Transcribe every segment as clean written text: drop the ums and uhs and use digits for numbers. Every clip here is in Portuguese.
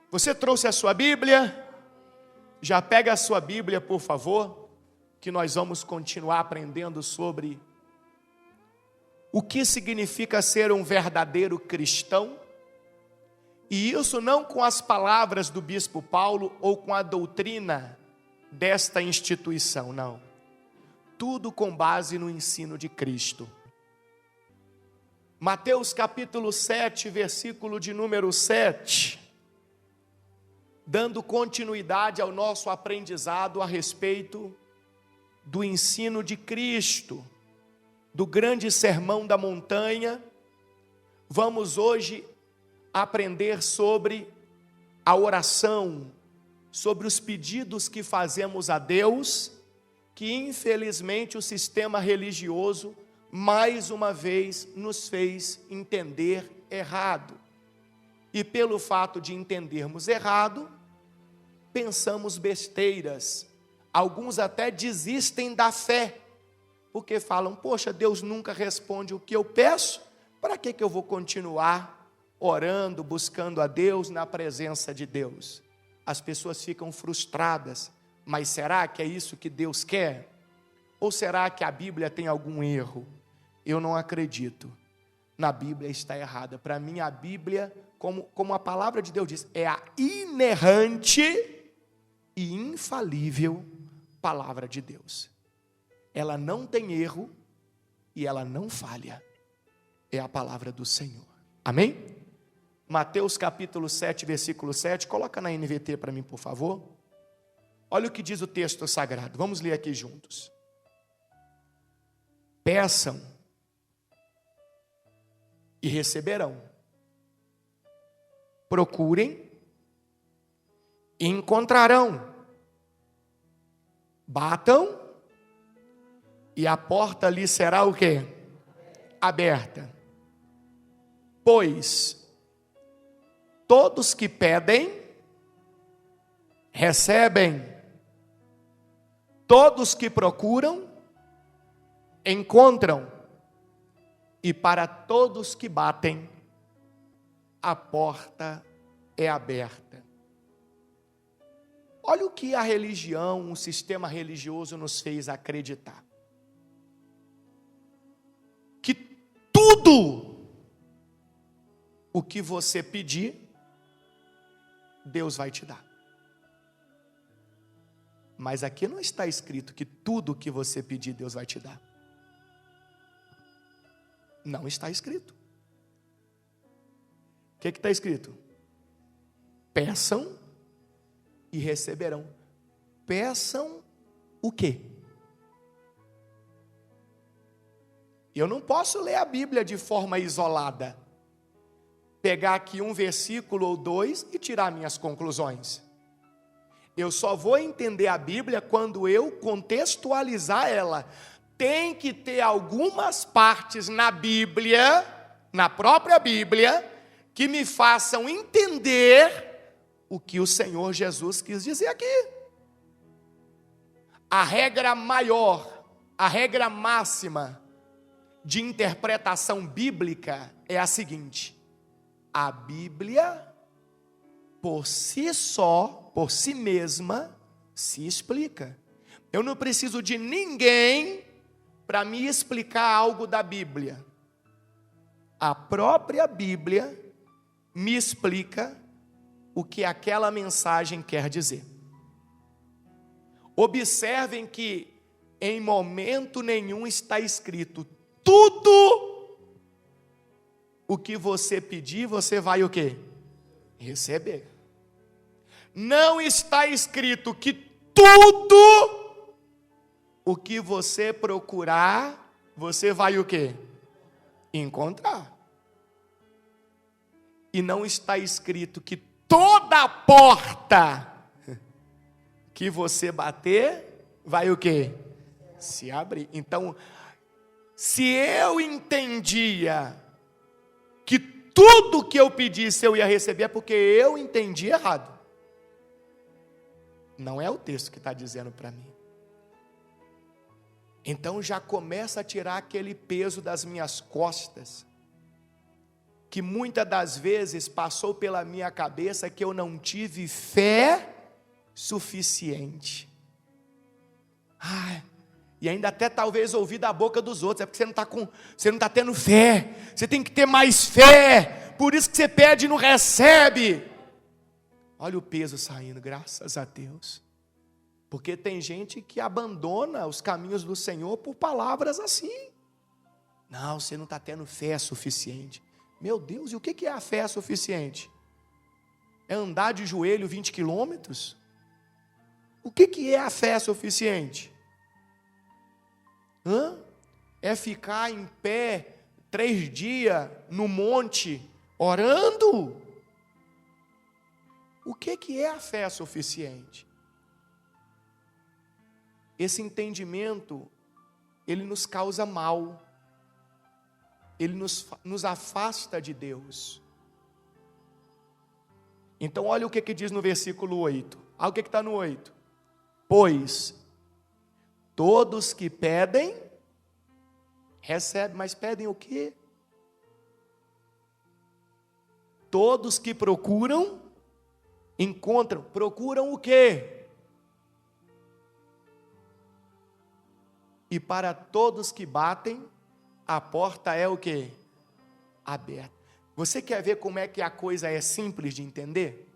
Você trouxe a sua Bíblia? Já pega a sua Bíblia, por favor, que nós vamos continuar aprendendo sobre o que significa ser um verdadeiro cristão. E isso não com as palavras do bispo Paulo ou com a doutrina desta instituição, não. Tudo com base no ensino de Cristo. Mateus capítulo 7, versículo de número 7, dando continuidade ao nosso aprendizado a respeito do ensino de Cristo, do grande sermão da montanha. Vamos hoje aprender sobre a oração, sobre os pedidos que fazemos a Deus, que infelizmente o sistema religioso mais uma vez nos fez entender errado. E pelo fato de entendermos errado, pensamos besteiras. Alguns até desistem da fé, porque falam: poxa, Deus nunca responde o que eu peço, para que eu vou continuar orando, buscando a Deus, na presença de Deus? As pessoas ficam frustradas. Mas será que é isso que Deus quer? Ou será que a Bíblia tem algum erro? Eu não acredito. Na Bíblia está errada. Para mim a Bíblia, como a palavra de Deus diz, é a inerrante e infalível palavra de Deus. Ela não tem erro e ela não falha. É a palavra do Senhor. Amém? Mateus capítulo 7, versículo 7. Coloca na NVT para mim, por favor. Olha o que diz o texto sagrado. Vamos ler aqui juntos. Peçam e receberão. Procurem e encontrarão. Batam e a porta lhe será o quê? Aberta. Pois todos que pedem, recebem. Todos que procuram, encontram. E para todos que batem, a porta é aberta. Olha o que a religião, o sistema religioso nos fez acreditar. Que tudo o que você pedir, Deus vai te dar. Mas aqui não está escrito que tudo o que você pedir, Deus vai te dar. Não está escrito. O que está escrito? Peçam e receberão. Peçam o quê? Eu não posso ler a Bíblia de forma isolada. Pegar aqui um versículo ou dois e tirar minhas conclusões. Eu só vou entender a Bíblia quando eu contextualizar ela. Tem que ter algumas partes na Bíblia, na própria Bíblia, que me façam entender o que o Senhor Jesus quis dizer aqui. A regra maior, a regra máxima de interpretação bíblica é a seguinte: a Bíblia, por si só, por si mesma, se explica. Eu não preciso de ninguém para me explicar algo da Bíblia. A própria Bíblia me explica o que aquela mensagem quer dizer. Observem que em momento nenhum está escrito: tudo o que você pedir, você vai o quê? Receber. Não está escrito que tudo o que você procurar, você vai o quê? Encontrar. E não está escrito que toda porta que você bater, vai o quê? Se abrir. Então, se eu entendia que tudo que eu pedisse eu ia receber, é porque eu entendi errado. Não é o texto que está dizendo para mim. Então já começa a tirar aquele peso das minhas costas. que muitas das vezes passou pela minha cabeça que eu não tive fé suficiente. E ainda até talvez ouvir da boca dos outros, é porque você não está tendo fé, você tem que ter mais fé, por isso que você pede e não recebe. Olha o peso saindo, graças a Deus. Porque tem gente que abandona os caminhos do Senhor por palavras assim. Não, você não está tendo fé suficiente. Meu Deus, e o que é a fé suficiente? É andar de joelho 20 quilômetros? O que é a fé suficiente? É ficar em pé 3 dias no monte orando? O que é a fé suficiente? Esse entendimento, ele nos causa mal. Ele nos afasta de Deus. Então olha o que diz no versículo 8. Olha o que está no 8. Pois todos que pedem, recebem, mas pedem o quê? Todos que procuram, encontram. Procuram o quê? E para todos que batem, a porta é o quê? Aberta. Você quer ver como é que a coisa é simples de entender?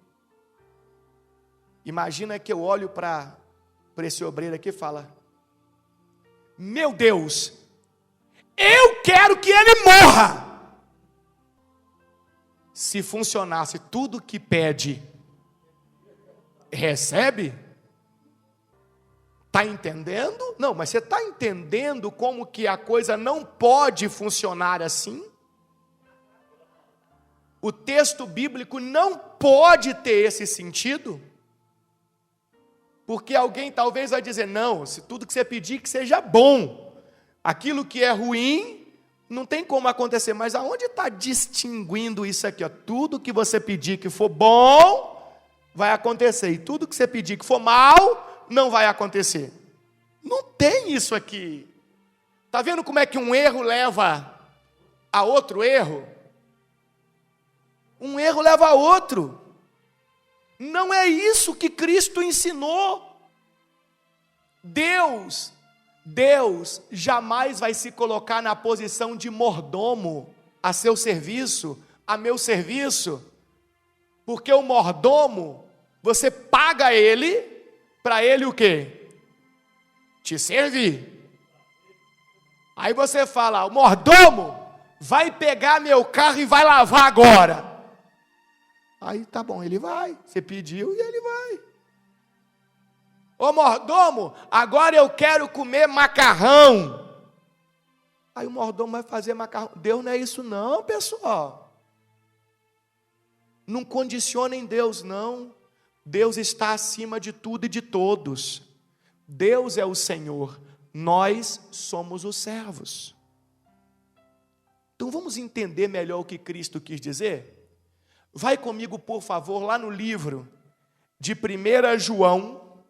Imagina que eu olho para esse obreiro aqui e falo: meu Deus, eu quero que ele morra. Se funcionasse tudo que pede, recebe? Está entendendo? Não, mas você está entendendo como que a coisa não pode funcionar assim? O texto bíblico não pode ter esse sentido? Porque alguém talvez vai dizer: não, se tudo que você pedir que seja bom, aquilo que é ruim, não tem como acontecer. Mas aonde está distinguindo isso aqui? Tudo que você pedir que for bom, vai acontecer. E tudo que você pedir que for mal, não vai acontecer. Não tem isso aqui. Está vendo como é que um erro leva a outro erro? Um erro leva a outro. Não é isso que Cristo ensinou. Deus jamais vai se colocar na posição de mordomo a seu serviço, a meu serviço. Porque o mordomo, você paga ele, para ele o quê? Te servir. Aí você fala: o mordomo vai pegar meu carro e vai lavar agora. Aí tá bom, ele vai. Você pediu e ele vai. Ô mordomo, agora eu quero comer macarrão. Aí o mordomo vai fazer macarrão. Deus não é isso não, pessoal. Não condicionem Deus não. Deus está acima de tudo e de todos. Deus é o Senhor, nós somos os servos. Então vamos entender melhor o que Cristo quis dizer? Vai comigo, por favor, lá no livro de 1 João,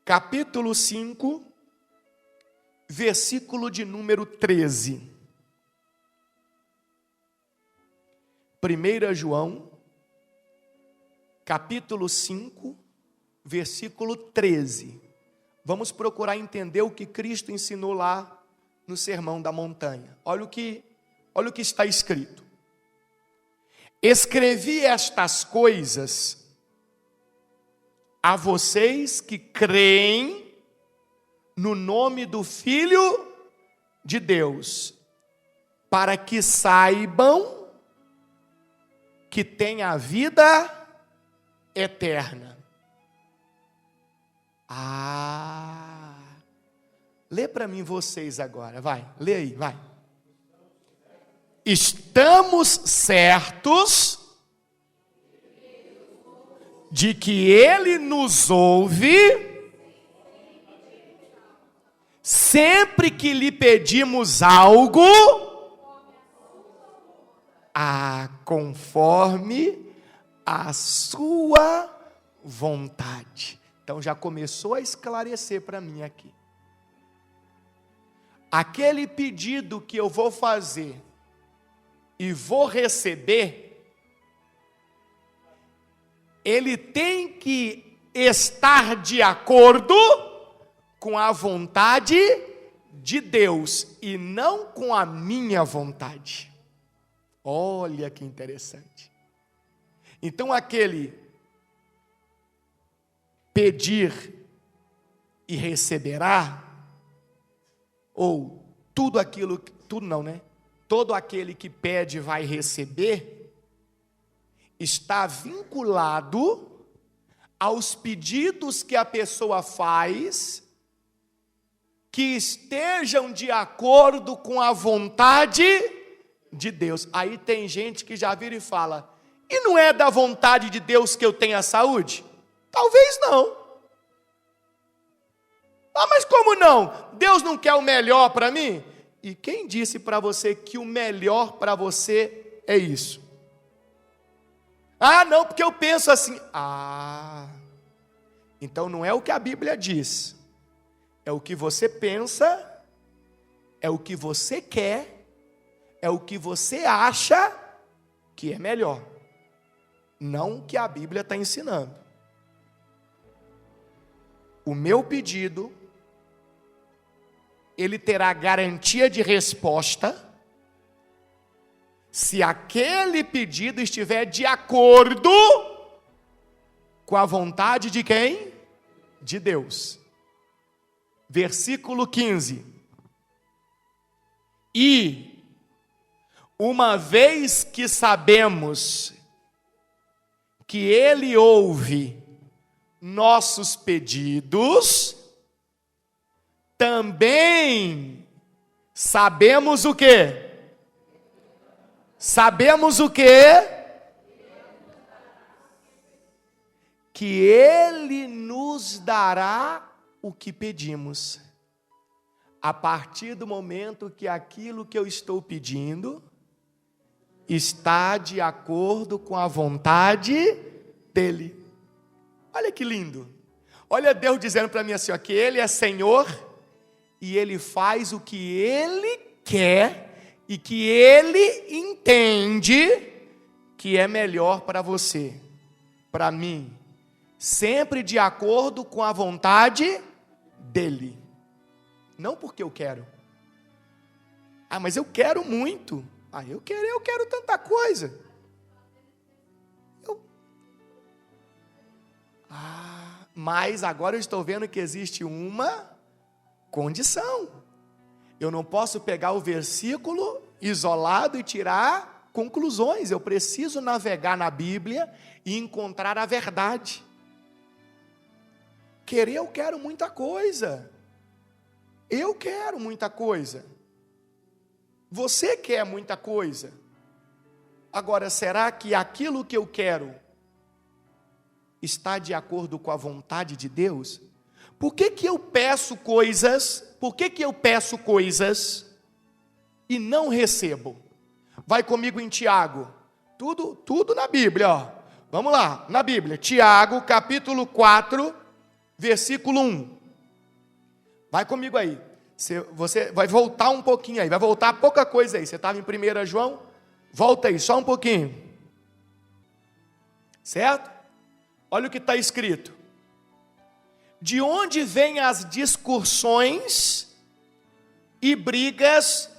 capítulo 5, versículo de número 13. 1 João, capítulo 5, versículo 13. Vamos procurar entender o que Cristo ensinou lá no Sermão da Montanha. Olha o que está escrito. Escrevi estas coisas a vocês que creem no nome do Filho de Deus, para que saibam que tem a vida eterna. Lê para mim vocês agora, vai, lê aí, vai. Estamos certos de que Ele nos ouve sempre que lhe pedimos algo, conforme a sua vontade. Então já começou a esclarecer para mim aqui. Aquele pedido que eu vou fazer e vou receber, ele tem que estar de acordo com a vontade de Deus e não com a minha vontade. Olha que interessante. Então aquele pedir e receberá, ou tudo aquilo, tudo não, né? Todo aquele que pede vai receber, está vinculado aos pedidos que a pessoa faz, que estejam de acordo com a vontade de Deus. Aí tem gente que já vira e fala: e não é da vontade de Deus que eu tenha saúde? Talvez não. Ah, mas como não? Deus não quer o melhor para mim? E quem disse para você que o melhor para você é isso? Ah, não, porque eu penso assim. Ah, então não é o que a Bíblia diz. É o que você pensa, é o que você quer, é o que você acha que é melhor. Não o que a Bíblia está ensinando. O meu pedido, ele terá garantia de resposta se aquele pedido estiver de acordo com a vontade de quem? De Deus. Versículo 15. E, uma vez que sabemos que Ele ouve nossos pedidos, também sabemos o quê? Sabemos o quê? Que Ele nos dará o que pedimos. A partir do momento que aquilo que eu estou pedindo está de acordo com a vontade dEle. Olha que lindo. Olha Deus dizendo para mim assim, ó, que Ele é Senhor e Ele faz o que Ele quer e que Ele entende que é melhor para você, para mim, sempre de acordo com a vontade dEle. Não porque eu quero. Ah, mas eu quero muito. Ah, eu quero tanta coisa. Mas agora eu estou vendo que existe uma condição. Eu não posso pegar o versículo isolado e tirar conclusões. Eu preciso navegar na Bíblia e encontrar a verdade. Querer, eu quero muita coisa. Eu quero muita coisa. Você quer muita coisa. Agora, será que aquilo que eu quero está de acordo com a vontade de Deus? Por que eu peço coisas? Por que eu peço coisas e não recebo? Vai comigo em Tiago. Tudo na Bíblia, ó. Vamos lá, na Bíblia. Tiago, capítulo 4, versículo 1. Vai comigo aí. Você vai voltar um pouquinho aí. Vai voltar pouca coisa aí. Você estava em 1 João? Volta aí, só um pouquinho. Certo? Olha o que está escrito. De onde vêm as discussões e brigas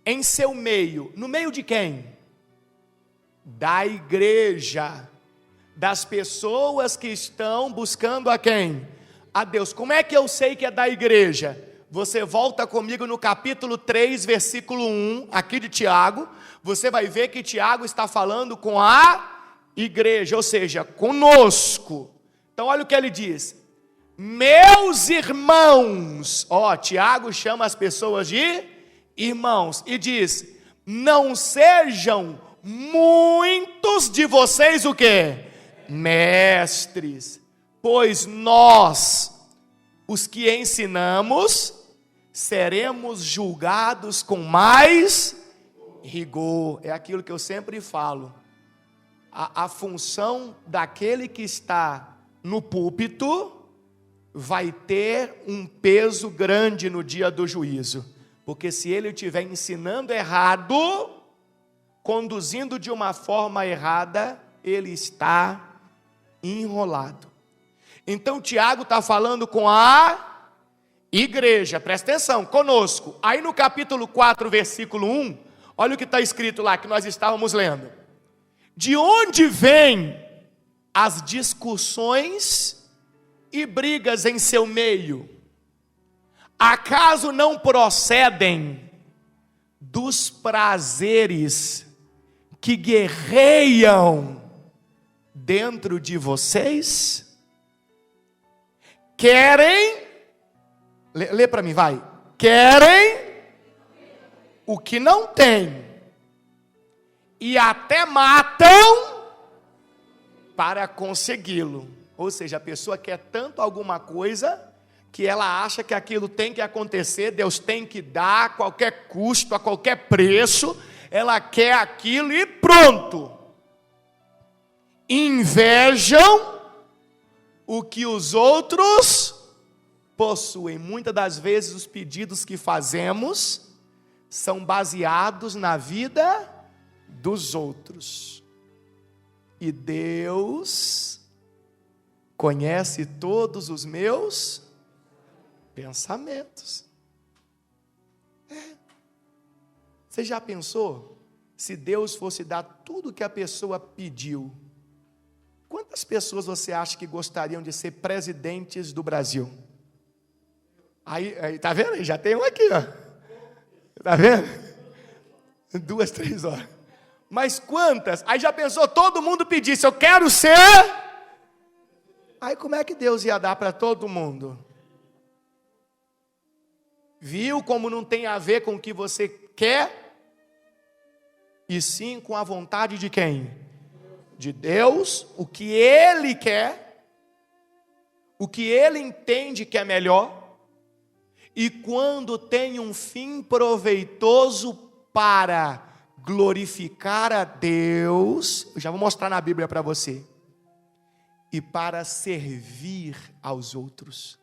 em seu meio? No meio de quem? Da igreja. Das pessoas que estão buscando a quem? A Deus. Como é que eu sei que é da igreja? Você volta comigo no capítulo 3, versículo 1, aqui de Tiago. Você vai ver que Tiago está falando com a igreja, ou seja, conosco. Então olha o que ele diz. Meus irmãos. Ó, Tiago chama as pessoas de irmãos. E diz, não sejam muitos de vocês o quê? Mestres. Pois nós, os que ensinamos, seremos julgados com mais rigor. É aquilo que eu sempre falo. A função daquele que está no púlpito vai ter um peso grande no dia do juízo. Porque se ele estiver ensinando errado, conduzindo de uma forma errada, ele está enrolado. Então Tiago está falando com a igreja, presta atenção, conosco. Aí no capítulo 4, versículo 1, olha o que está escrito lá, que nós estávamos lendo. De onde vêm as discussões e brigas em seu meio? Acaso não procedem dos prazeres que guerreiam dentro de vocês? Querem, lê para mim, vai. Querem o que não tem e até matam para consegui-lo. Ou seja, a pessoa quer tanto alguma coisa que ela acha que aquilo tem que acontecer, Deus tem que dar a qualquer custo, a qualquer preço, ela quer aquilo e pronto. Invejam o que os outros possuem. Muitas das vezes os pedidos que fazemos são baseados na vida dos outros. E Deus conhece todos os meus pensamentos. Você já pensou se Deus fosse dar tudo que a pessoa pediu? Quantas pessoas você acha que gostariam de ser presidentes do Brasil? Aí tá vendo? Já tem um aqui, ó. Tá vendo? 2, 3 horas. Mas quantas? Aí já pensou, todo mundo pedisse, eu quero ser. Aí como é que Deus ia dar para todo mundo? Viu como não tem a ver com o que você quer? E sim com a vontade de quem? De Deus, o que Ele quer, o que Ele entende que é melhor, e quando tem um fim proveitoso para glorificar a Deus, eu já vou mostrar na Bíblia para você, e para servir aos outros.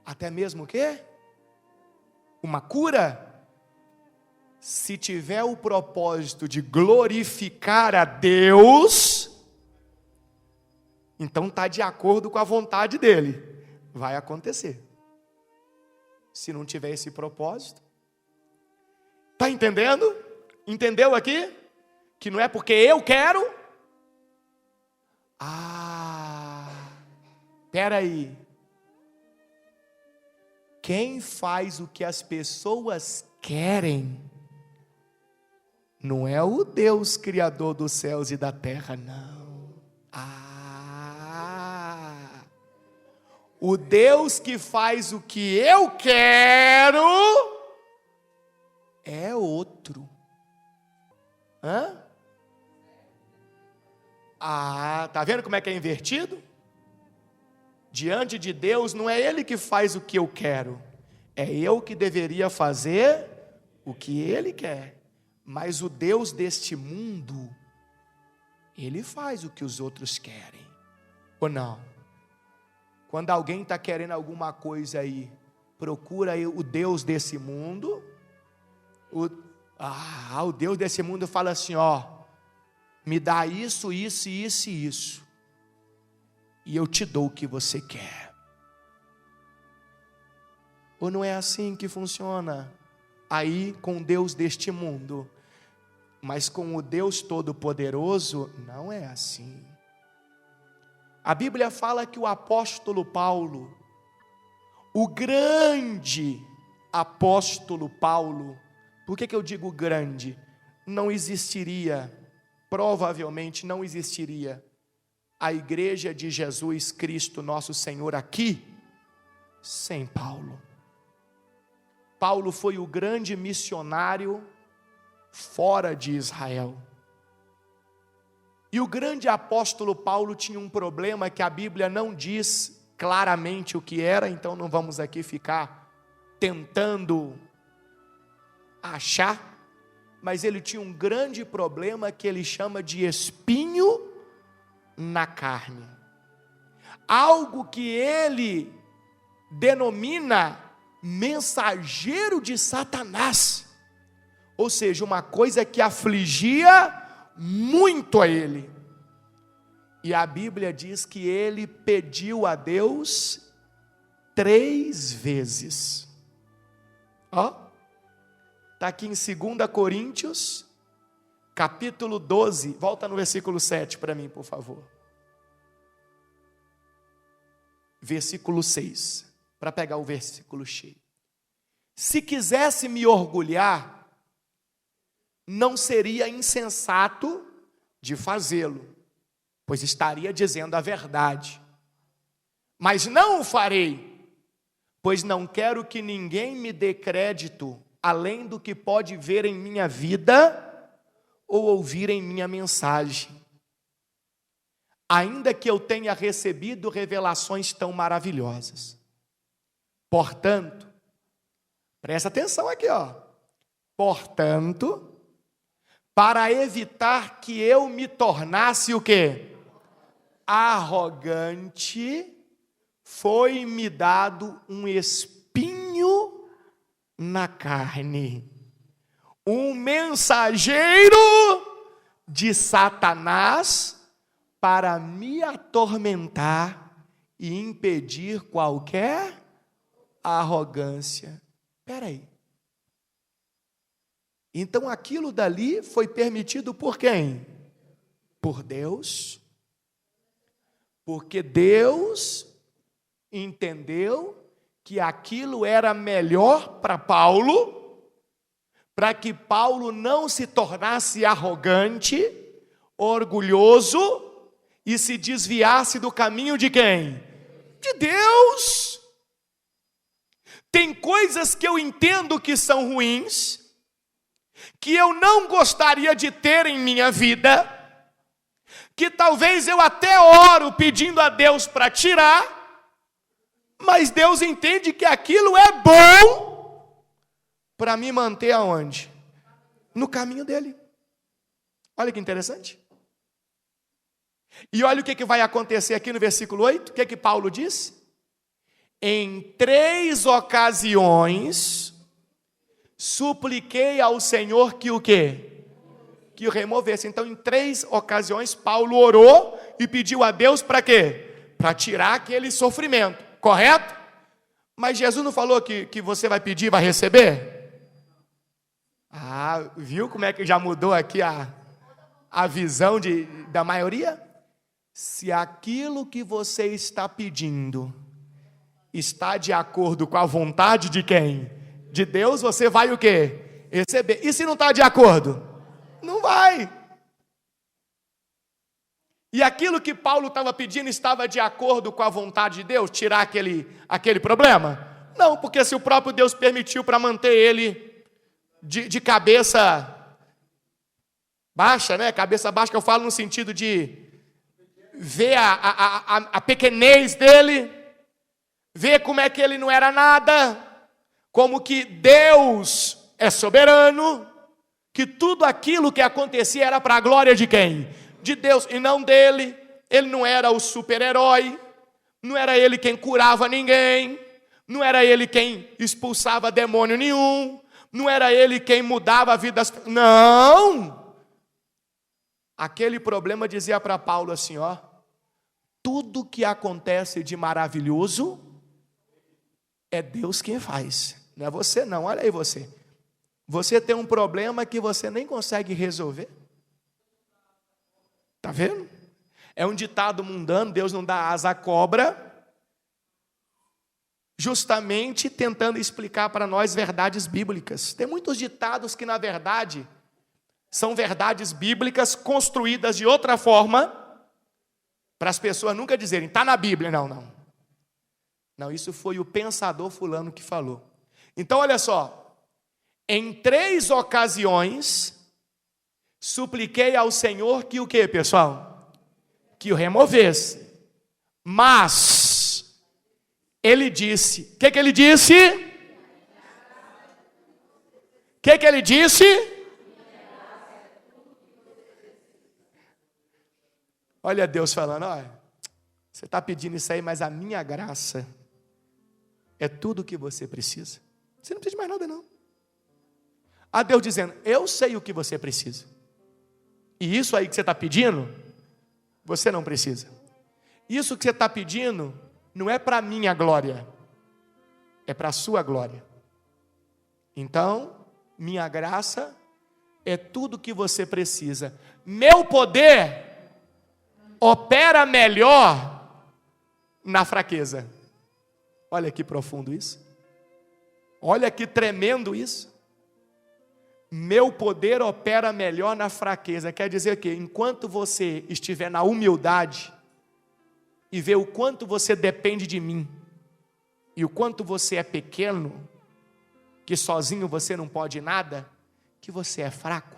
Até mesmo o quê? Uma cura? Se tiver o propósito de glorificar a Deus, então está de acordo com a vontade dele, vai acontecer. Se não tiver esse propósito, está entendendo? Entendeu aqui? Que não é porque eu quero. Espera aí. Quem faz o que as pessoas querem não é o Deus criador dos céus e da terra, não. O Deus que faz o que eu quero é outro. Tá vendo como é que é invertido? Diante de Deus não é Ele que faz o que eu quero, é eu que deveria fazer o que Ele quer. Mas o Deus deste mundo, Ele faz o que os outros querem, ou não? Quando alguém está querendo alguma coisa aí, procura aí o Deus desse mundo, o Deus desse mundo fala assim, me dá isso, isso, isso e isso, e eu te dou o que você quer. Ou não é assim que funciona aí com Deus deste mundo? Mas com o Deus Todo-Poderoso, não é assim. A Bíblia fala que o apóstolo Paulo, o grande apóstolo Paulo, por que eu digo grande? Não existiria, provavelmente não existiria, a igreja de Jesus Cristo, nosso Senhor, aqui, sem Paulo. Paulo foi o grande missionário fora de Israel. E o grande apóstolo Paulo tinha um problema que a Bíblia não diz claramente o que era, então não vamos aqui ficar tentando achar, mas ele tinha um grande problema que ele chama de espinho na carne. Algo que ele denomina mensageiro de Satanás. Ou seja, uma coisa que afligia muito a ele. E a Bíblia diz que ele pediu a Deus 3 vezes. Ó, está aqui em 2 Coríntios, capítulo 12. Volta no versículo 7 para mim, por favor. Versículo 6, para pegar o versículo cheio. Se quisesse me orgulhar, não seria insensato de fazê-lo, pois estaria dizendo a verdade. Mas não o farei, pois não quero que ninguém me dê crédito, além do que pode ver em minha vida ou ouvir em minha mensagem. Ainda que eu tenha recebido revelações tão maravilhosas. Portanto, presta atenção aqui, ó. Portanto, para evitar que eu me tornasse o quê? Arrogante, foi-me dado um espinho na carne, um mensageiro de Satanás, para me atormentar e impedir qualquer arrogância. Espera aí. Então aquilo dali foi permitido por quem? Por Deus. Porque Deus entendeu que aquilo era melhor para Paulo, para que Paulo não se tornasse arrogante, orgulhoso, e se desviasse do caminho de quem? De Deus. Tem coisas que eu entendo que são ruins, que eu não gostaria de ter em minha vida, que talvez eu até oro pedindo a Deus para tirar, mas Deus entende que aquilo é bom para me manter aonde? No caminho dele. Olha que interessante. E olha o que vai acontecer aqui no versículo 8, o que Paulo diz? Em 3 ocasiões, supliquei ao Senhor que o quê? Que o removesse. Então, em 3 ocasiões, Paulo orou e pediu a Deus para quê? Para tirar aquele sofrimento, correto? Mas Jesus não falou que você vai pedir e vai receber? Ah, viu como é que já mudou aqui a visão da maioria? Se aquilo que você está pedindo está de acordo com a vontade de quem? De Deus, você vai o quê? Receber. E se não está de acordo? Não vai. E aquilo que Paulo estava pedindo estava de acordo com a vontade de Deus? Tirar aquele problema? Não, porque se o próprio Deus permitiu para manter ele de cabeça baixa, né? Cabeça baixa que eu falo no sentido de ver a pequenez dele, ver como é que ele não era nada, como que Deus é soberano, que tudo aquilo que acontecia era para a glória de quem? De Deus e não dele. Ele não era o super-herói, não era ele quem curava ninguém, não era ele quem expulsava demônio nenhum, não era ele quem mudava a vida das pessoas. Não! Aquele problema dizia para Paulo assim, ó, tudo que acontece de maravilhoso é Deus quem faz, não é você não. Olha aí você. Você tem um problema que você nem consegue resolver. Está vendo? É um ditado mundano, Deus não dá asa à cobra, justamente tentando explicar para nós verdades bíblicas. Tem muitos ditados que na verdade são verdades bíblicas construídas de outra forma, para as pessoas nunca dizerem, está na Bíblia. Não, isso foi o pensador fulano que falou. Então olha só, em 3 ocasiões, supliquei ao Senhor que o quê, pessoal? Que o removesse. Mas, ele disse, o que ele disse? O que ele disse? Olha Deus falando, olha, você está pedindo isso aí, mas a minha graça é tudo o que você precisa. Você não precisa de mais nada não. a Deus dizendo: eu sei o que você precisa. E isso aí que você está pedindo, você não precisa. Isso que você está pedindo não é para a minha glória, é para a sua glória. Então, minha graça é tudo que você precisa. Meu poder opera melhor na fraqueza. Olha que profundo isso. Olha que tremendo isso. Meu poder opera melhor na fraqueza. Quer dizer que enquanto você estiver na humildade e ver o quanto você depende de mim e o quanto você é pequeno, que sozinho você não pode nada, que você é fraco,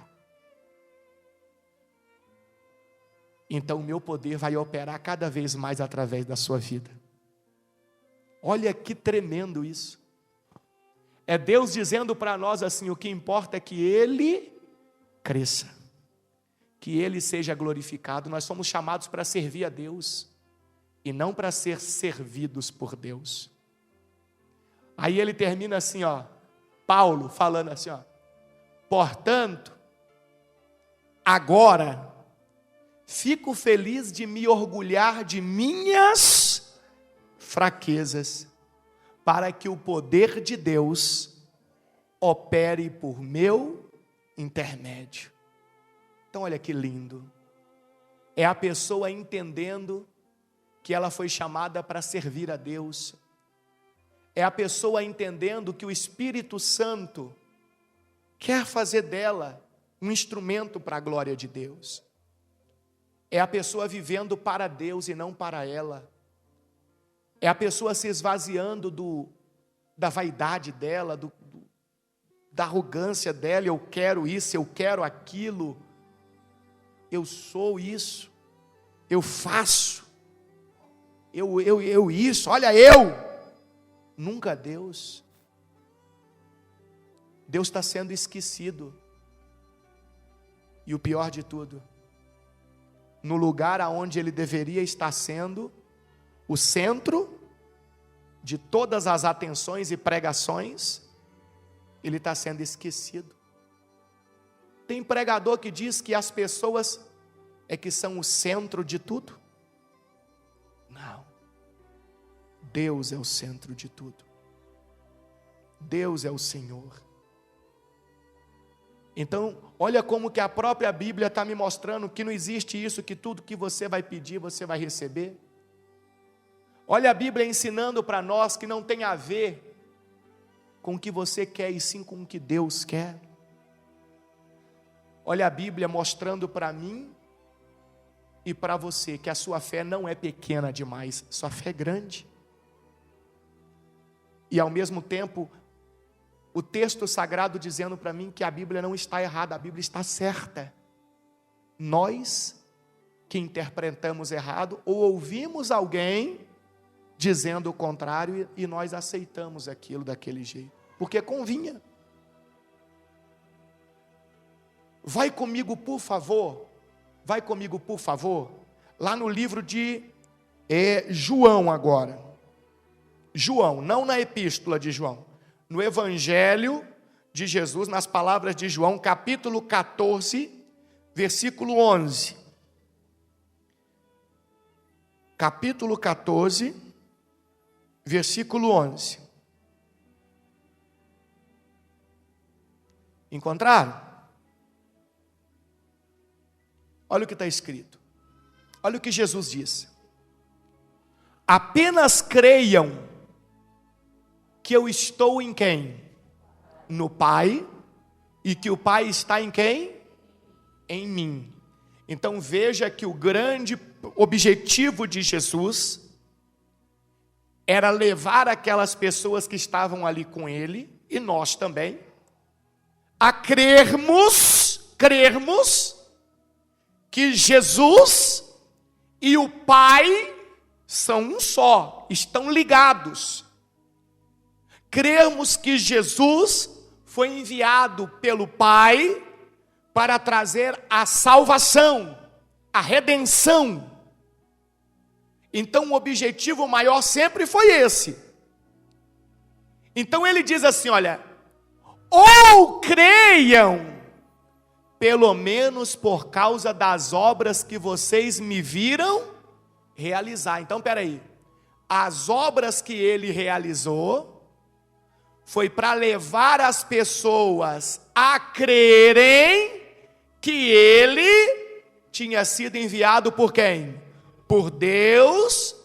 então o meu poder vai operar cada vez mais através da sua vida. Olha que tremendo isso. É Deus dizendo para nós assim: o que importa é que Ele cresça, que Ele seja glorificado. Nós somos chamados para servir a Deus e não para ser servidos por Deus. Aí ele termina assim, ó, Paulo falando assim, ó: portanto, agora fico feliz de me orgulhar de minhas fraquezas, para que o poder de Deus opere por meu intermédio. Então olha que lindo. É a pessoa entendendo que ela foi chamada para servir a Deus. É a pessoa entendendo que o Espírito Santo quer fazer dela um instrumento para a glória de Deus. É a pessoa vivendo para Deus e não para ela. É a pessoa se esvaziando da vaidade dela, da arrogância dela: eu quero isso, eu quero aquilo, eu sou isso, eu faço, eu isso, olha eu. Nunca Deus. Deus está sendo esquecido. E o pior de tudo, no lugar aonde Ele deveria estar sendo o centro de todas as atenções e pregações, Ele está sendo esquecido. Tem pregador que diz que as pessoas é que são o centro de tudo. Não. Deus é o centro de tudo. Deus é o Senhor. Então, olha como que a própria Bíblia está me mostrando que não existe isso, que tudo que você vai pedir, você vai receber. Olha a Bíblia ensinando para nós que não tem a ver com o que você quer, e sim com o que Deus quer. Olha a Bíblia mostrando para mim e para você que a sua fé não é pequena demais, sua fé é grande. E ao mesmo tempo, o texto sagrado dizendo para mim que a Bíblia não está errada, a Bíblia está certa. Nós que interpretamos errado, ou ouvimos alguém dizendo o contrário, e nós aceitamos aquilo daquele jeito, porque convinha. Vai comigo, por favor, lá no livro de João agora. João, não na epístola de João, no Evangelho de Jesus, nas palavras de João, capítulo 14, versículo 11. Capítulo 14, versículo 11. Encontraram? Olha o que está escrito. Olha o que Jesus disse: apenas creiam que eu estou em quem? No Pai, e que o Pai está em quem? Em mim. Então veja que o grande objetivo de Jesus era levar aquelas pessoas que estavam ali com Ele, e nós também, a crermos que Jesus e o Pai são um só, estão ligados. Crermos que Jesus foi enviado pelo Pai para trazer a salvação, a redenção. Então o objetivo maior sempre foi esse. Então ele diz assim, olha, ou creiam, pelo menos por causa das obras que vocês me viram realizar. Então, peraí, as obras que ele realizou foi para levar as pessoas a crerem que ele tinha sido enviado por quem? Por Deus,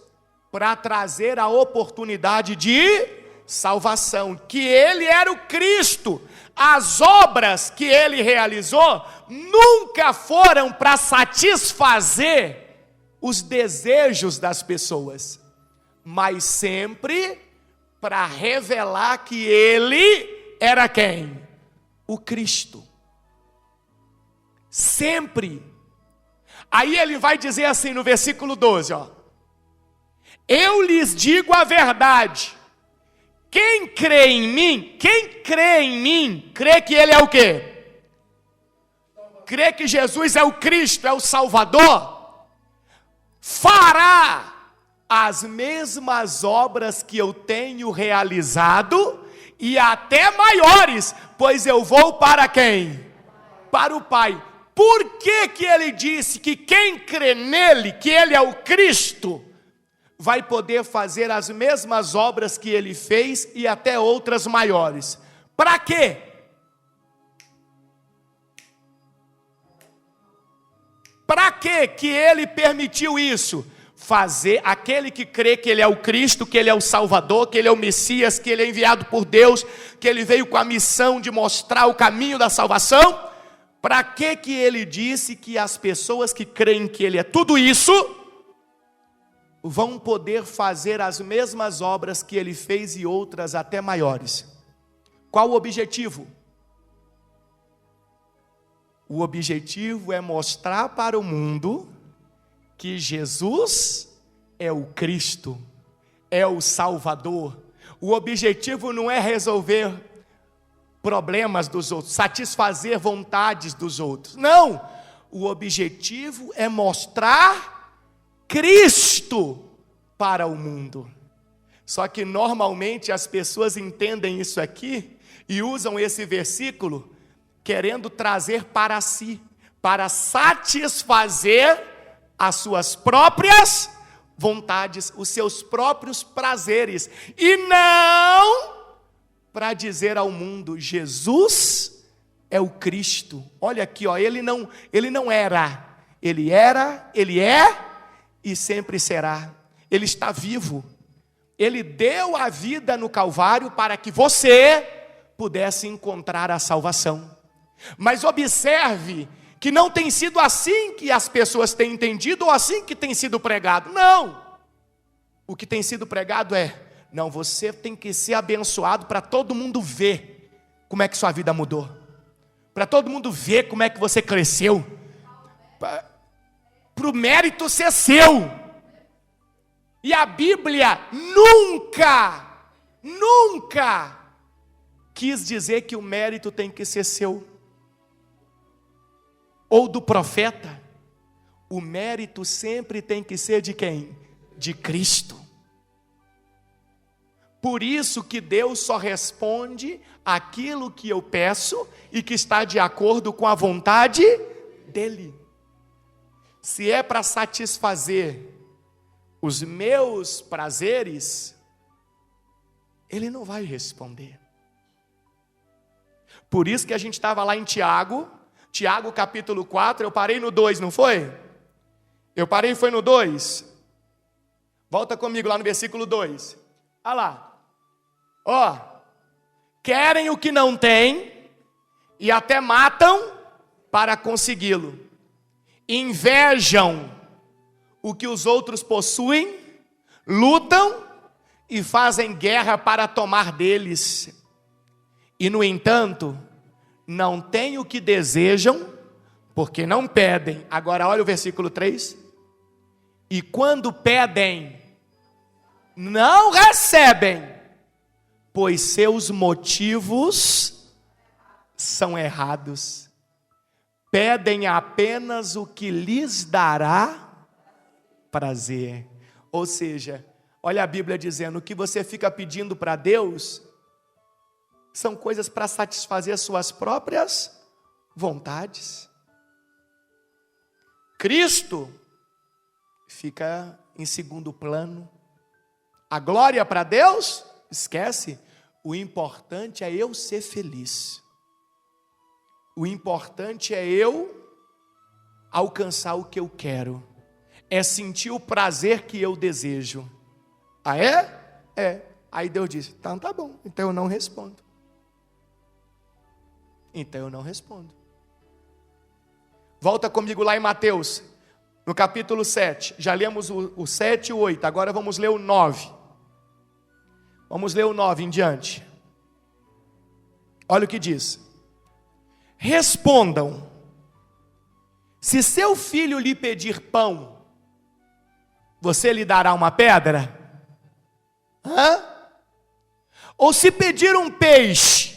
para trazer a oportunidade de salvação, que ele era o Cristo. As obras que ele realizou nunca foram para satisfazer os desejos das pessoas, mas sempre para revelar que ele era quem? O Cristo. Sempre. Aí ele vai dizer assim no versículo 12, ó: eu lhes digo a verdade, quem crê em mim, crê que ele é o quê? Crê que Jesus é o Cristo, é o Salvador, fará as mesmas obras que eu tenho realizado, e até maiores, pois eu vou para quem? Para o Pai. Por que que ele disse que quem crê nele, que ele é o Cristo, vai poder fazer as mesmas obras que ele fez e até outras maiores? Para quê? Para quê que ele permitiu isso? Fazer aquele que crê que ele é o Cristo, que ele é o Salvador, que ele é o Messias, que ele é enviado por Deus, que ele veio com a missão de mostrar o caminho da salvação. Para que que ele disse que as pessoas que creem que ele é tudo isso vão poder fazer as mesmas obras que ele fez e outras até maiores? Qual o objetivo? O objetivo é mostrar para o mundo que Jesus é o Cristo, é o Salvador. O objetivo não é resolver problemas dos outros, satisfazer vontades dos outros. Não! O objetivo é mostrar Cristo para o mundo. Só que normalmente as pessoas entendem isso aqui e usam esse versículo querendo trazer para si, para satisfazer as suas próprias vontades, os seus próprios prazeres, e não para dizer ao mundo: Jesus é o Cristo. Olha aqui, ó, ele não era, ele é e sempre será. Ele está vivo. Ele deu a vida no Calvário para que você pudesse encontrar a salvação. Mas observe que não tem sido assim que as pessoas têm entendido, ou assim que tem sido pregado. Não! O que tem sido pregado é: não, você tem que ser abençoado para todo mundo ver como é que sua vida mudou, para todo mundo ver como é que você cresceu, para o mérito ser seu. E a Bíblia nunca quis dizer que o mérito tem que ser seu ou do profeta. O mérito sempre tem que ser de quem? De Cristo. Por isso que Deus só responde aquilo que eu peço e que está de acordo com a vontade dEle. Se é para satisfazer os meus prazeres, Ele não vai responder. Por isso que a gente estava lá em Tiago capítulo 4, eu parei no 2, não foi? Foi no 2. Volta comigo lá no versículo 2. Olha lá. Ó, querem o que não têm e até matam para consegui-lo. Invejam o que os outros possuem, lutam e fazem guerra para tomar deles. E no entanto, não têm o que desejam, porque não pedem. Agora olha o versículo 3. E quando pedem, não recebem, pois seus motivos são errados. Pedem apenas o que lhes dará prazer. Ou seja, olha a Bíblia dizendo: o que você fica pedindo para Deus são coisas para satisfazer suas próprias vontades. Cristo fica em segundo plano. A glória para Deus, esquece. O importante é eu ser feliz. O importante é eu alcançar o que eu quero. É sentir o prazer que eu desejo. Ah, é? É. Aí Deus disse, então tá bom, então eu não respondo. Então eu não respondo. Volta comigo lá em Mateus, no capítulo 7. Já lemos o 7 e o 8, agora vamos ler o 9. Vamos ler o 9 em diante. Olha o que diz. Respondam, se seu filho lhe pedir pão, você lhe dará uma pedra? Hã? Ou se pedir um peixe,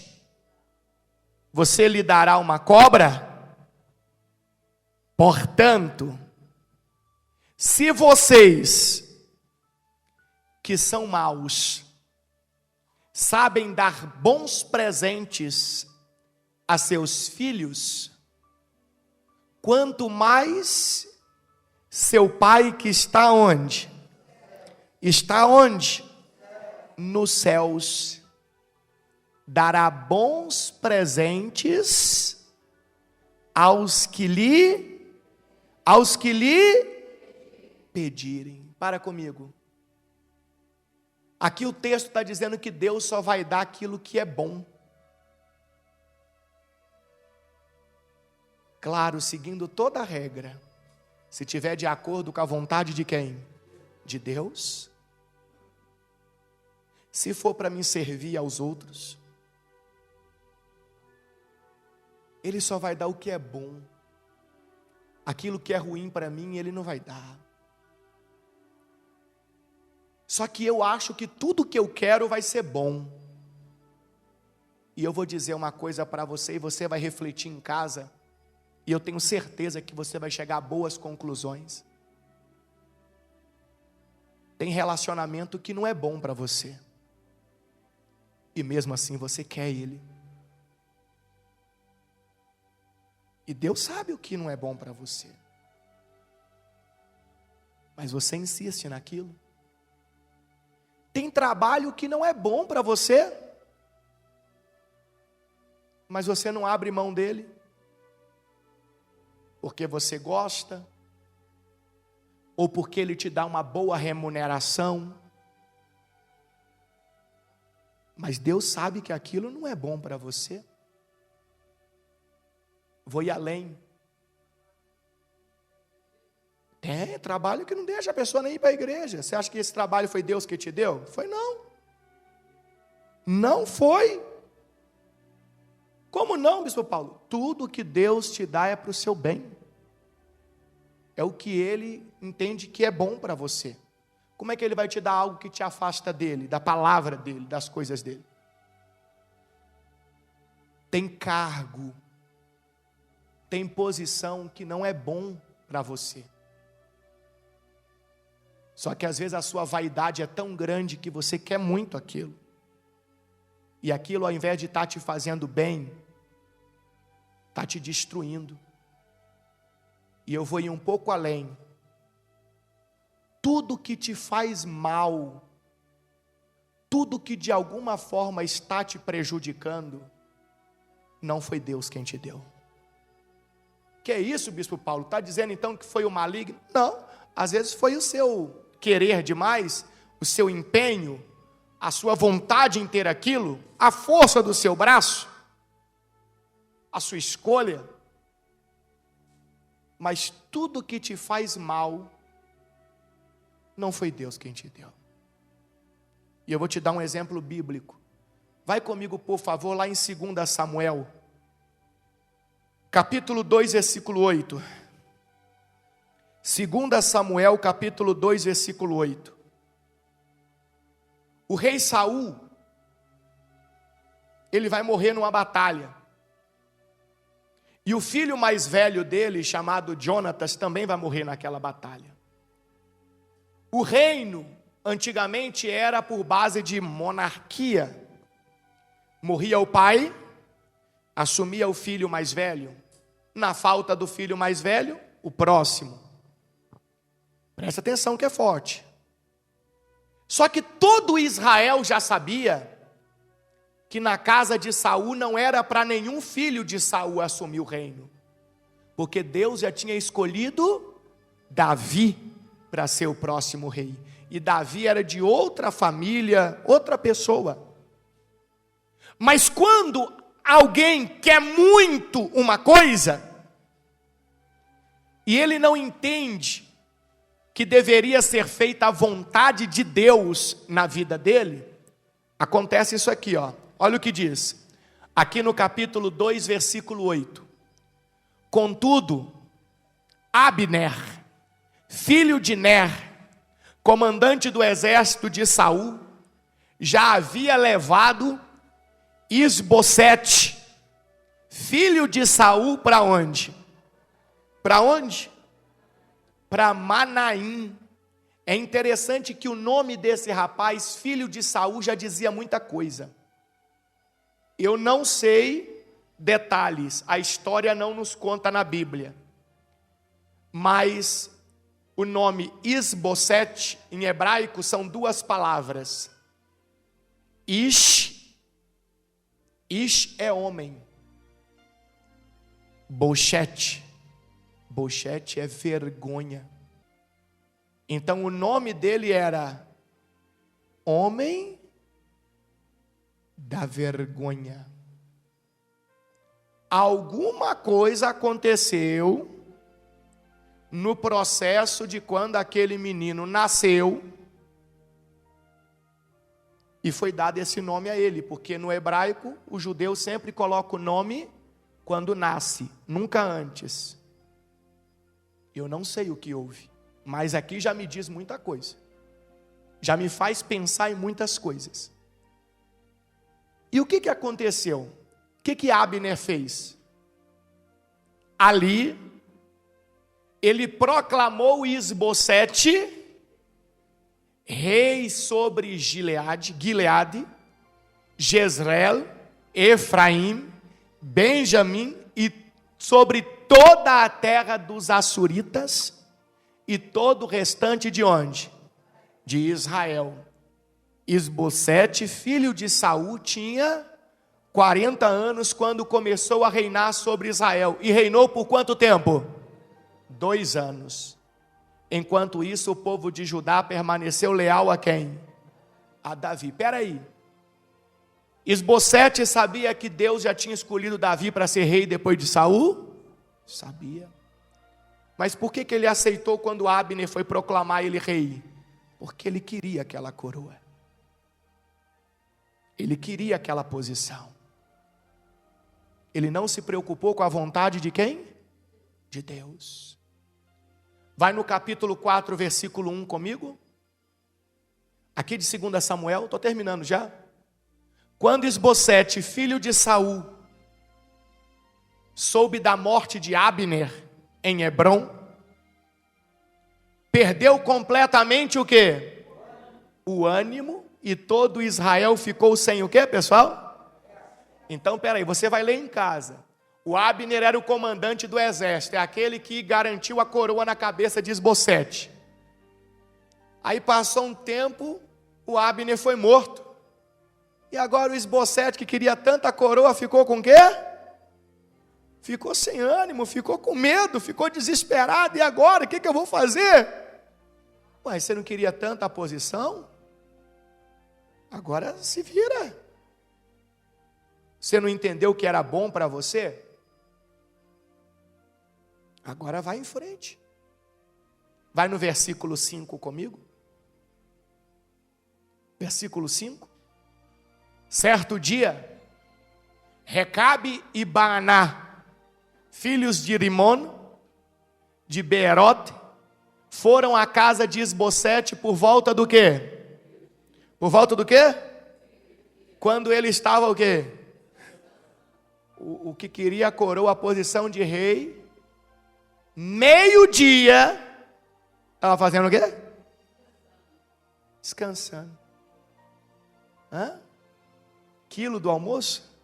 você lhe dará uma cobra? Portanto, se vocês, que são maus, sabem dar bons presentes a seus filhos, quanto mais seu Pai que está onde? Está onde? Nos céus, dará bons presentes aos que lhe pedirem. Para comigo. Aqui o texto está dizendo que Deus só vai dar aquilo que é bom. Claro, seguindo toda a regra. Se tiver de acordo com a vontade de quem? De Deus. Se for para me servir aos outros, Ele só vai dar o que é bom. Aquilo que é ruim para mim, Ele não vai dar. Só que eu acho que tudo que eu quero vai ser bom. E eu vou dizer uma coisa para você, e você vai refletir em casa, e eu tenho certeza que você vai chegar a boas conclusões. Tem relacionamento que não é bom para você. E mesmo assim você quer ele. E Deus sabe o que não é bom para você. Mas você insiste naquilo. Tem trabalho que não é bom para você. Mas você não abre mão dele. Porque você gosta. Ou porque ele te dá uma boa remuneração. Mas Deus sabe que aquilo não é bom para você. Vou ir além. Tem trabalho que não deixa a pessoa nem ir para a igreja. Você acha que esse trabalho foi Deus que te deu? Foi não. Não foi. Como não, bispo Paulo? Tudo que Deus te dá é para o seu bem. É o que Ele entende que é bom para você. Como é que Ele vai te dar algo que te afasta dEle, da palavra dEle, das coisas dEle? Tem cargo, tem posição que não é bom para você. Só que às vezes a sua vaidade é tão grande que você quer muito aquilo. E aquilo, ao invés de estar te fazendo bem, está te destruindo. E eu vou ir um pouco além. Tudo que te faz mal, tudo que de alguma forma está te prejudicando, não foi Deus quem te deu. Que é isso, bispo Paulo? Está dizendo então que foi o maligno? Não, às vezes foi o seu querer demais, o seu empenho, a sua vontade em ter aquilo, a força do seu braço, a sua escolha. Mas tudo que te faz mal, não foi Deus quem te deu. E eu vou te dar um exemplo bíblico. Vai comigo, por favor, lá em 2 Samuel, capítulo 2, versículo 8. 2 Samuel, capítulo 2, versículo 8. O rei Saul, ele vai morrer numa batalha. E o filho mais velho dele, chamado Jonatas, também vai morrer naquela batalha. O reino, antigamente, era por base de monarquia. Morria o pai, assumia o filho mais velho. Na falta do filho mais velho, o próximo. Presta atenção que é forte. Só que todo Israel já sabia que na casa de Saul não era para nenhum filho de Saul assumir o reino. Porque Deus já tinha escolhido Davi para ser o próximo rei. E Davi era de outra família, outra pessoa. Mas quando alguém quer muito uma coisa, e ele não entende que deveria ser feita a vontade de Deus na vida dele, acontece isso aqui, ó. Olha o que diz, aqui no capítulo 2, versículo 8. Contudo, Abner, filho de Ner, comandante do exército de Saul, já havia levado Isbosete, filho de Saul, para onde? Para onde? Para Manaim. É interessante que o nome desse rapaz, filho de Saul, já dizia muita coisa. Eu não sei detalhes, a história não nos conta na Bíblia. Mas o nome Isbosete, em hebraico, são duas palavras. Ish é homem. Bochete é vergonha. Então o nome dele era Homem da Vergonha. Alguma coisa aconteceu no processo de quando aquele menino nasceu e foi dado esse nome a ele, porque no hebraico o judeu sempre coloca o nome quando nasce, nunca antes. Eu não sei o que houve, mas aqui já me diz muita coisa, já me faz pensar em muitas coisas. E o que aconteceu? O que Abner fez? Ali, ele proclamou Isbosete rei sobre Gileade, Jezreel, Efraim, Benjamim e sobre toda a terra dos Assuritas e todo o restante de onde? De Israel. Isbosete, filho de Saul, tinha 40 anos quando começou a reinar sobre Israel. E reinou por quanto tempo? 2 anos. Enquanto isso, o povo de Judá permaneceu leal a quem? A Davi. Espera aí. Isbosete sabia que Deus já tinha escolhido Davi para ser rei depois de Saul? Sabia. Mas por que ele aceitou quando Abner foi proclamar ele rei? Porque ele queria aquela coroa. Ele queria aquela posição. Ele não se preocupou com a vontade de quem? De Deus. Vai no capítulo 4, versículo 1 comigo. Aqui de 2 Samuel, estou terminando já. Quando Isbosete, filho de Saul, soube da morte de Abner em Hebrom, perdeu completamente o quê? O ânimo, e todo Israel ficou sem o quê, pessoal? Então, peraí, você vai ler em casa. O Abner era o comandante do exército, é aquele que garantiu a coroa na cabeça de Isbosete. Aí passou um tempo, o Abner foi morto. E agora o Isbosete, que queria tanta coroa, ficou com o quê? Ficou sem ânimo, ficou com medo, ficou desesperado. E agora, o que eu vou fazer? Ué, você não queria tanta posição? Agora se vira. Você não entendeu que era bom para você? Agora vai em frente. Vai no versículo 5 comigo. Versículo 5. Certo dia, Recabe e Baaná, filhos de Rimon, de Beerote, foram à casa de Isbosete por volta do quê? Por volta do quê? Quando ele estava o quê? O que queria a coroa, a posição de rei, meio-dia, estava fazendo o quê? Descansando. Hã? quilo do almoço?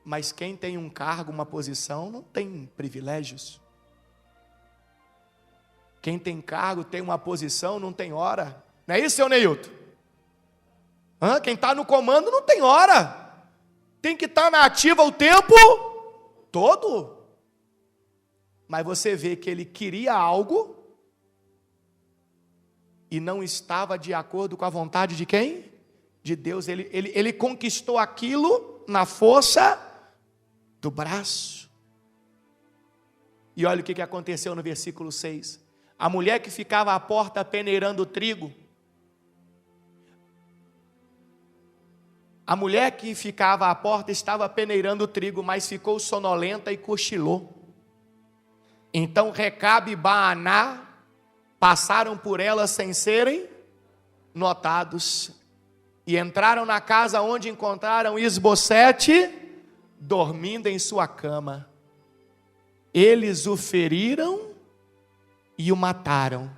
Mas quem tem um cargo, uma posição, não tem privilégios. Quem tem cargo, tem uma posição, não tem hora. Não é isso, seu Neilton? Quem está no comando não tem hora. Tem que estar na ativa o tempo todo. Mas você vê que ele queria algo e não estava de acordo com a vontade de quem? De Deus. Ele conquistou aquilo na força do braço. E olha o que aconteceu no versículo 6. A mulher que ficava à porta peneirando trigo. A mulher que ficava à porta estava peneirando trigo, mas ficou sonolenta e cochilou. Então Recabe e Baaná passaram por ela sem serem notados. E entraram na casa onde encontraram Isbosete dormindo em sua cama. Eles o feriram e o mataram.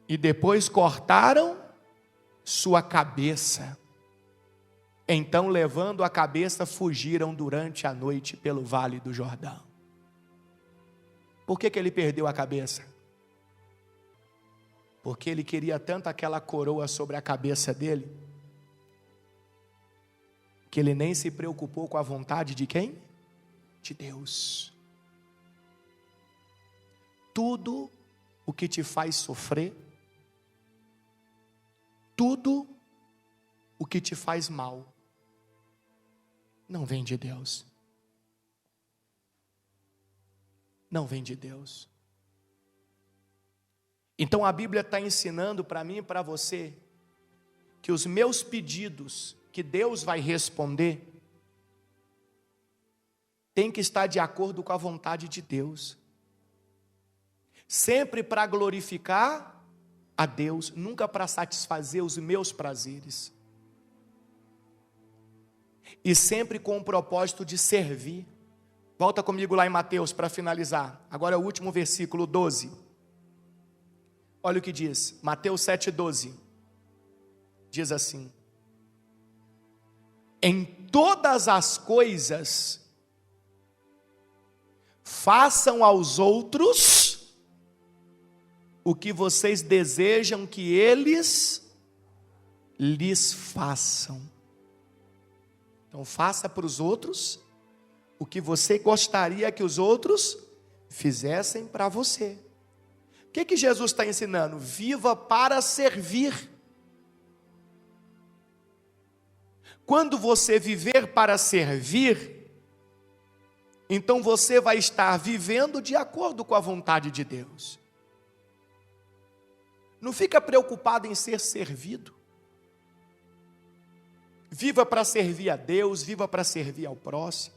E depois cortaram sua cabeça. Então, levando a cabeça, fugiram durante a noite pelo vale do Jordão. Por que ele perdeu a cabeça? Porque ele queria tanto aquela coroa sobre a cabeça dele, que ele nem se preocupou com a vontade de quem? De Deus. Tudo o que te faz sofrer, tudo o que te faz mal, não vem de Deus. Não vem de Deus. Então a Bíblia está ensinando para mim e para você que os meus pedidos que Deus vai responder tem que estar de acordo com a vontade de Deus. Sempre para glorificar a Deus, nunca para satisfazer os meus prazeres. E sempre com o propósito de servir. Volta comigo lá em Mateus para finalizar. Agora é o último versículo 12. Olha o que diz, Mateus 7,12. Diz assim: em todas as coisas, façam aos outros o que vocês desejam que eles lhes façam. Então faça para os outros o que você gostaria que os outros fizessem para você. O que Jesus está ensinando? Viva para servir. Quando você viver para servir, então você vai estar vivendo de acordo com a vontade de Deus. Não fica preocupado em ser servido. Viva para servir a Deus, viva para servir ao próximo.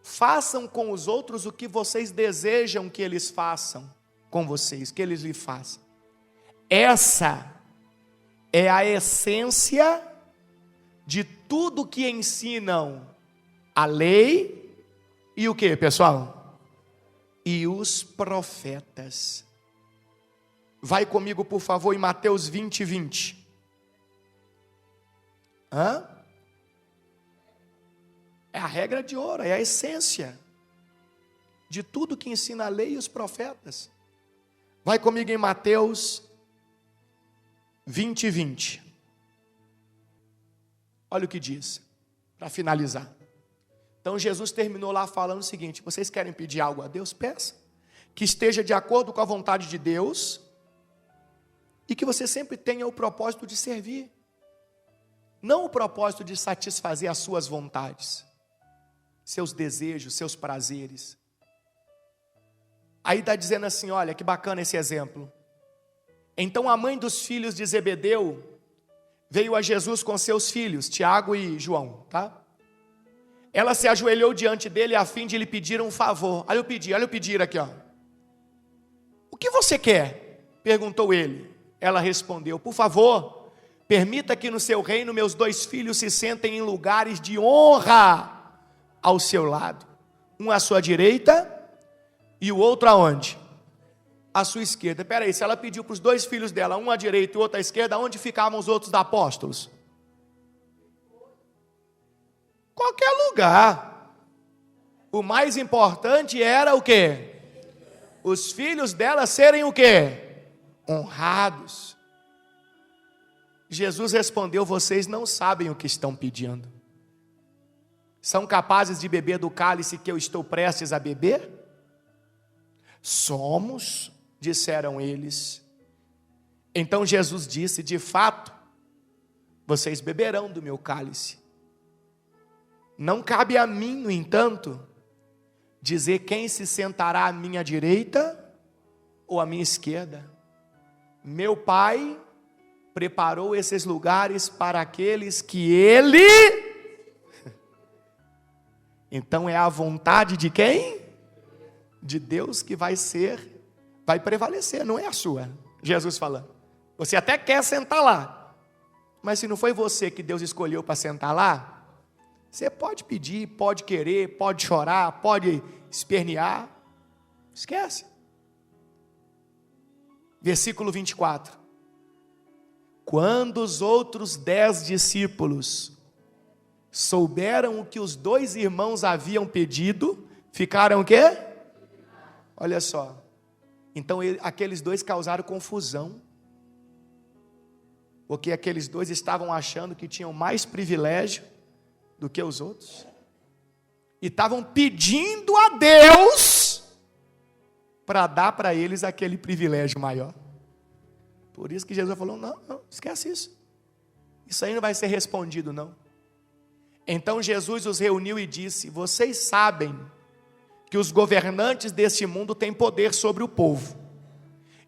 Façam com os outros o que vocês desejam que eles façam com vocês, que eles lhe façam. Essa é a essência de tudo que ensinam a lei e o que, pessoal? E os profetas. Vai comigo, por favor, em Mateus 20:20. É a regra de ouro, é a essência de tudo que ensina a lei e os profetas. Vai comigo em Mateus 20:20. Olha o que diz, para finalizar. Então Jesus terminou lá falando o seguinte: vocês querem pedir algo a Deus? Peça, que esteja de acordo com a vontade de Deus, e que você sempre tenha o propósito de servir, não o propósito de satisfazer as suas vontades, seus desejos, seus prazeres. Aí está dizendo assim, olha que bacana esse exemplo. Então a mãe dos filhos de Zebedeu veio a Jesus com seus filhos, Tiago e João, tá? Ela se ajoelhou diante dele a fim de lhe pedir um favor. Olha o pedir aqui, ó. O que você quer? Perguntou ele. Ela respondeu, por favor, permita que no seu reino meus 2 filhos se sentem em lugares de honra ao seu lado. Um à sua direita e o outro aonde? À sua esquerda. Espera aí, se ela pediu para os 2 filhos dela, um à direita e o outro à esquerda, onde ficavam os outros apóstolos? Qualquer lugar. O mais importante era o quê? Os filhos dela serem o quê? Honrados. Jesus respondeu: vocês não sabem o que estão pedindo. São capazes de beber do cálice que eu estou prestes a beber? Somos, disseram eles. Então Jesus disse: de fato, vocês beberão do meu cálice. Não cabe a mim, no entanto, dizer quem se sentará à minha direita ou à minha esquerda. Meu Pai preparou esses lugares para aqueles que Ele... Então é a vontade de quem? De Deus que vai prevalecer, não é a sua. Jesus falando. Você até quer sentar lá, mas se não foi você que Deus escolheu para sentar lá, você pode pedir, pode querer, pode chorar, pode espernear, esquece. Versículo 24. Quando os outros 10 discípulos souberam o que os 2 irmãos haviam pedido, ficaram o quê? Olha só. Então aqueles 2 causaram confusão, porque aqueles 2 estavam achando que tinham mais privilégio do que os outros, e estavam pedindo a Deus para dar para eles aquele privilégio maior. Por isso que Jesus falou: não, esquece isso. Isso aí não vai ser respondido, não. Então Jesus os reuniu e disse: vocês sabem que os governantes deste mundo têm poder sobre o povo,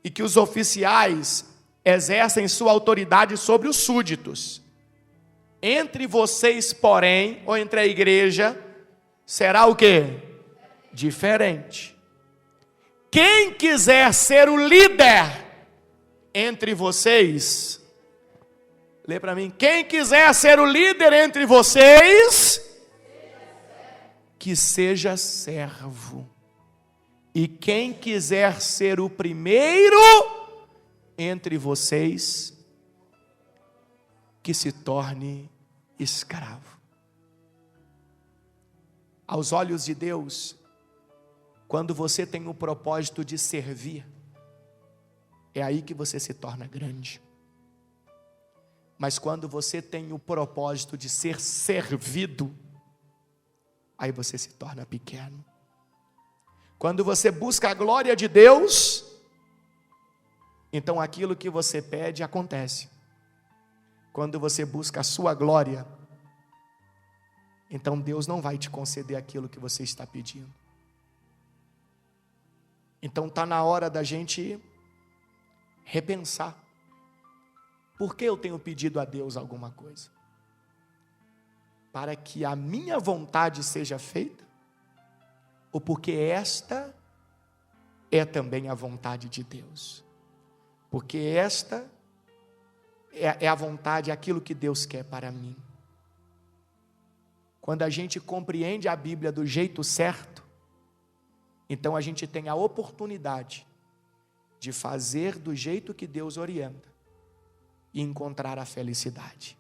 e que os oficiais exercem sua autoridade sobre os súditos. Entre vocês, porém, ou entre a igreja, será o quê? Diferente. Quem quiser ser o líder entre vocês, lê para mim, quem quiser ser o líder entre vocês, que seja servo. E quem quiser ser o primeiro entre vocês, que se torne escravo. Aos olhos de Deus, quando você tem o propósito de servir, é aí que você se torna grande. Mas quando você tem o propósito de ser servido, aí você se torna pequeno. Quando você busca a glória de Deus, então aquilo que você pede acontece. Quando você busca a sua glória, então Deus não vai te conceder aquilo que você está pedindo. Então está na hora da gente repensar. Por que eu tenho pedido a Deus alguma coisa? Para que a minha vontade seja feita? Ou porque esta é também a vontade de Deus? Porque esta é a vontade, aquilo que Deus quer para mim. Quando a gente compreende a Bíblia do jeito certo, então a gente tem a oportunidade de fazer do jeito que Deus orienta e encontrar a felicidade.